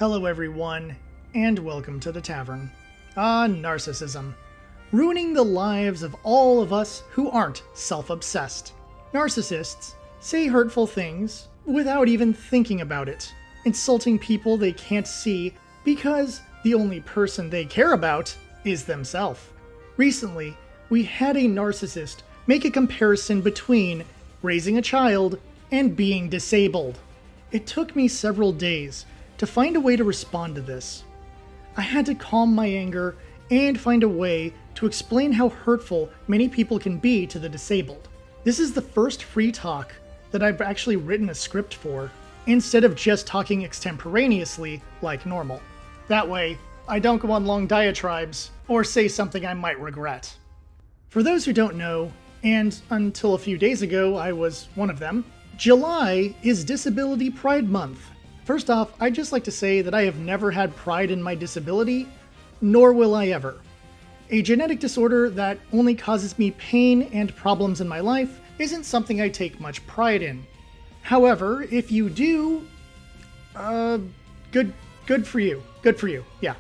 Hello everyone, and welcome to the tavern. Narcissism. Ruining the lives of all of us who aren't self-obsessed. Narcissists say hurtful things without even thinking about it, insulting people they can't see because the only person they care about is themselves. Recently, we had a narcissist make a comparison between raising a child and being disabled. It took me several days to find a way to respond to this. I had to calm my anger and find a way to explain how hurtful many people can be to the disabled. This is the first free talk that I've actually written a script for, instead of just talking extemporaneously like normal. That way, I don't go on long diatribes or say something I might regret. For those who don't know, and until a few days ago I was one of them, July is Disability Pride Month. First off, I'd just like to say that I have never had pride in my disability, nor will I ever. A genetic disorder that only causes me pain and problems in my life isn't something I take much pride in. However, if you do, good for you. Good for you, yeah.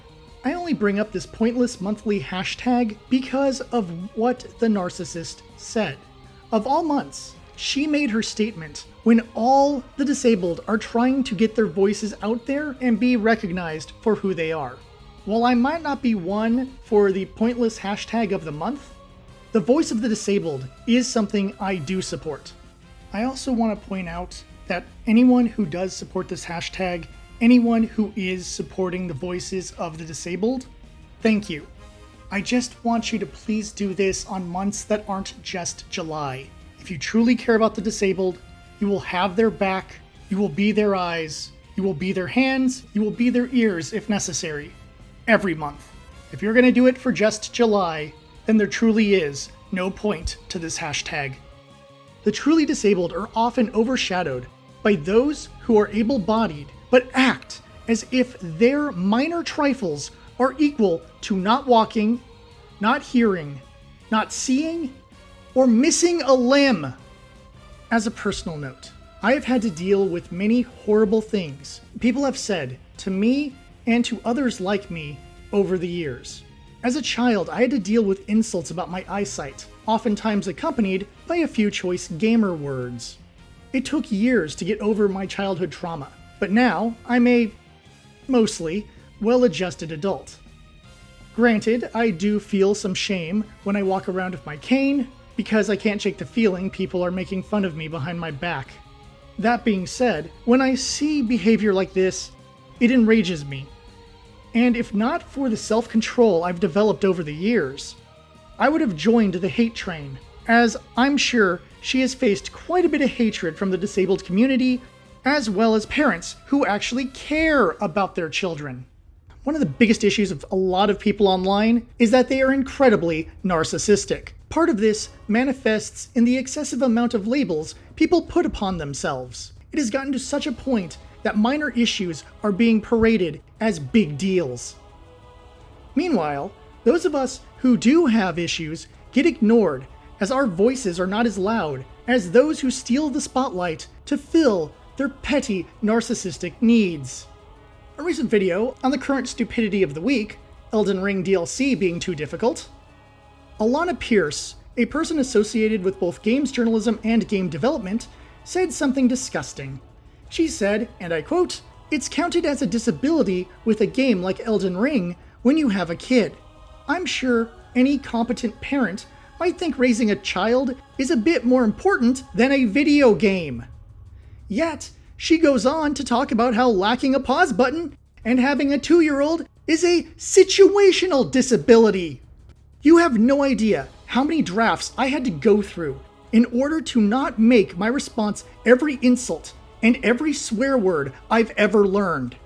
I only bring up this pointless monthly hashtag because of what the narcissist said. Of all months, she made her statement when all the disabled are trying to get their voices out there and be recognized for who they are. While I might not be one for the pointless hashtag of the month, the voice of the disabled is something I do support. I also want to point out that anyone who does support this hashtag, anyone who is supporting the voices of the disabled, thank you. I just want you to please do this on months that aren't just July. If you truly care about the disabled, you will have their back, you will be their eyes, you will be their hands, you will be their ears if necessary. Every month. If you're going to do it for just July, then there truly is no point to this hashtag. The truly disabled are often overshadowed by those who are able-bodied, but act as if their minor trifles are equal to not walking, not hearing, not seeing, or missing a limb. As a personal note, I have had to deal with many horrible things people have said to me and to others like me over the years. As a child, I had to deal with insults about my eyesight, oftentimes accompanied by a few choice gamer words. It took years to get over my childhood trauma, but now I'm a mostly well-adjusted adult. Granted, I do feel some shame when I walk around with my cane, because I can't shake the feeling people are making fun of me behind my back. That being said, when I see behavior like this, it enrages me. And if not for the self-control I've developed over the years, I would have joined the hate train, as I'm sure she has faced quite a bit of hatred from the disabled community, as well as parents who actually care about their children. One of the biggest issues of a lot of people online is that they are incredibly narcissistic. Part of this manifests in the excessive amount of labels people put upon themselves. It has gotten to such a point that minor issues are being paraded as big deals. Meanwhile, those of us who do have issues get ignored, as our voices are not as loud as those who steal the spotlight to fill their petty narcissistic needs. A recent video on the current stupidity of the week, Elden Ring DLC being too difficult, Alana Pierce, a person associated with both games journalism and game development, said something disgusting. She said, and I quote, "It's counted as a disability with a game like Elden Ring when you have a kid. I'm sure any competent parent might think raising a child is a bit more important than a video game." Yet, she goes on to talk about how lacking a pause button and having a 2-year-old is a situational disability. You have no idea how many drafts I had to go through in order to not make my response every insult and every swear word I've ever learned.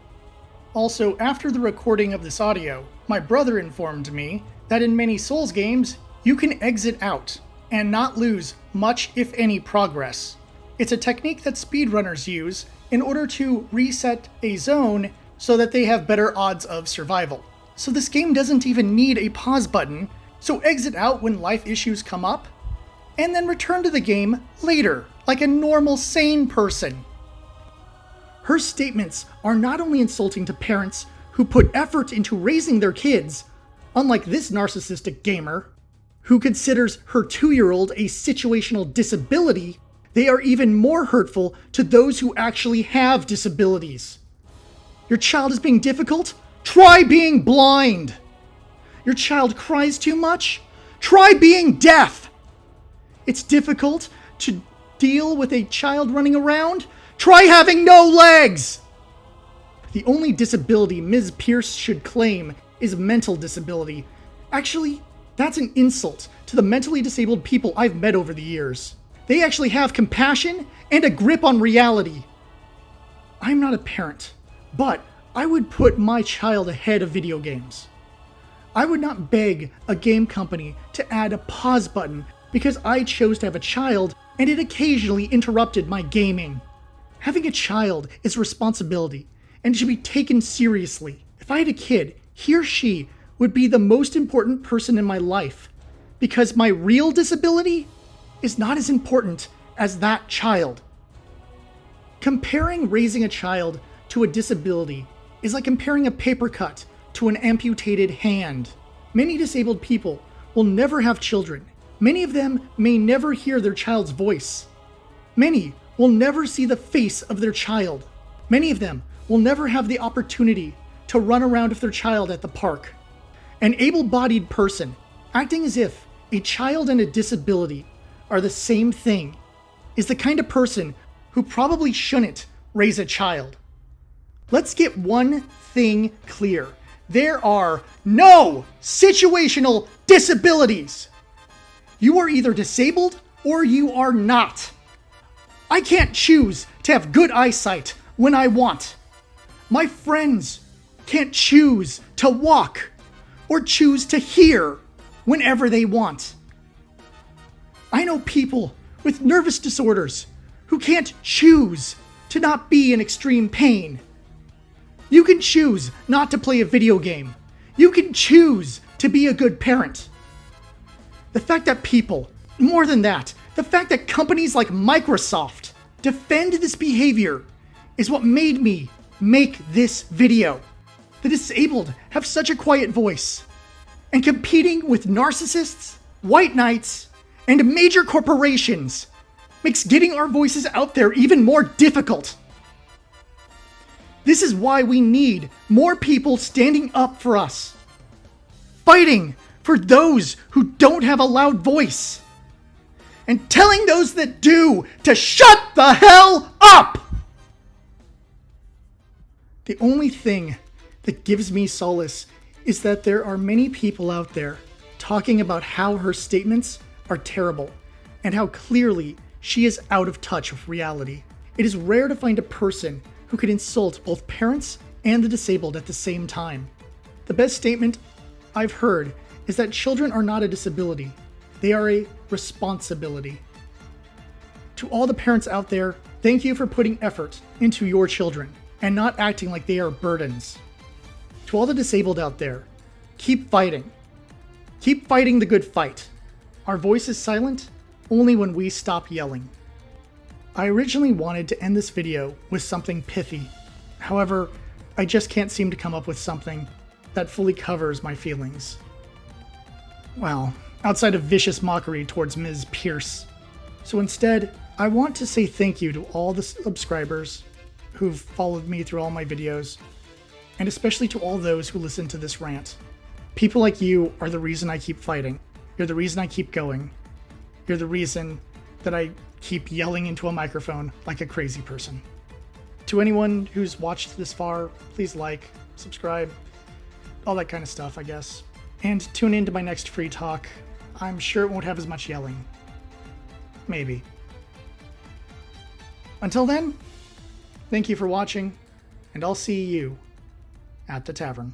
Also, after the recording of this audio, my brother informed me that in many Souls games, you can exit out and not lose much, if any, progress. It's a technique that speedrunners use in order to reset a zone so that they have better odds of survival. So this game doesn't even need a pause button, so exit out when life issues come up, and then return to the game later, like a normal, sane person. Her statements are not only insulting to parents who put effort into raising their kids, unlike this narcissistic gamer, who considers her 2-year-old a situational disability, they are even more hurtful to those who actually have disabilities. Your child is being difficult? Try being blind. Your child cries too much? Try being deaf. It's difficult to deal with a child running around? Try having no legs. The only disability Ms. Pierce should claim is mental disability. Actually, that's an insult to the mentally disabled people I've met over the years. They actually have compassion and a grip on reality. I'm not a parent, but I would put my child ahead of video games. I would not beg a game company to add a pause button because I chose to have a child and it occasionally interrupted my gaming. Having a child is a responsibility and should be taken seriously. If I had a kid, he or she would be the most important person in my life because my real disability is not as important as that child. Comparing raising a child to a disability is like comparing a paper cut to an amputated hand. Many disabled people will never have children. Many of them may never hear their child's voice. Many will never see the face of their child. Many of them will never have the opportunity to run around with their child at the park. An able-bodied person acting as if a child and a disability are the same thing is the kind of person who probably shouldn't raise a child. Let's get one thing clear. There are no situational disabilities. You are either disabled or you are not. I can't choose to have good eyesight when I want. My friends can't choose to walk or choose to hear whenever they want. I know people with nervous disorders who can't choose to not be in extreme pain. You can choose not to play a video game. You can choose to be a good parent. The fact that people, more than that, the fact that companies like Microsoft defend this behavior is what made me make this video. The disabled have such a quiet voice, and competing with narcissists, white knights, and major corporations makes getting our voices out there even more difficult. This is why we need more people standing up for us, fighting for those who don't have a loud voice, and telling those that do to shut the hell up! The only thing that gives me solace is that there are many people out there talking about how her statements are terrible and how clearly she is out of touch with reality. It is rare to find a person who could insult both parents and the disabled at the same time. The best statement I've heard is that children are not a disability. They are a responsibility. To all the parents out there, thank you for putting effort into your children and not acting like they are burdens. To all the disabled out there, keep fighting. Keep fighting the good fight. Our voice is silent only when we stop yelling. I originally wanted to end this video with something pithy. However, I just can't seem to come up with something that fully covers my feelings. Well, outside of vicious mockery towards Ms. Pierce. So instead, I want to say thank you to all the subscribers who've followed me through all my videos, and especially to all those who listen to this rant. People like you are the reason I keep fighting. You're the reason I keep going. You're the reason that I keep yelling into a microphone like a crazy person. To anyone who's watched this far, please like, subscribe, all that kind of stuff, I guess. And tune in to my next free talk. I'm sure it won't have as much yelling. Maybe. Until then, thank you for watching, and I'll see you at the tavern.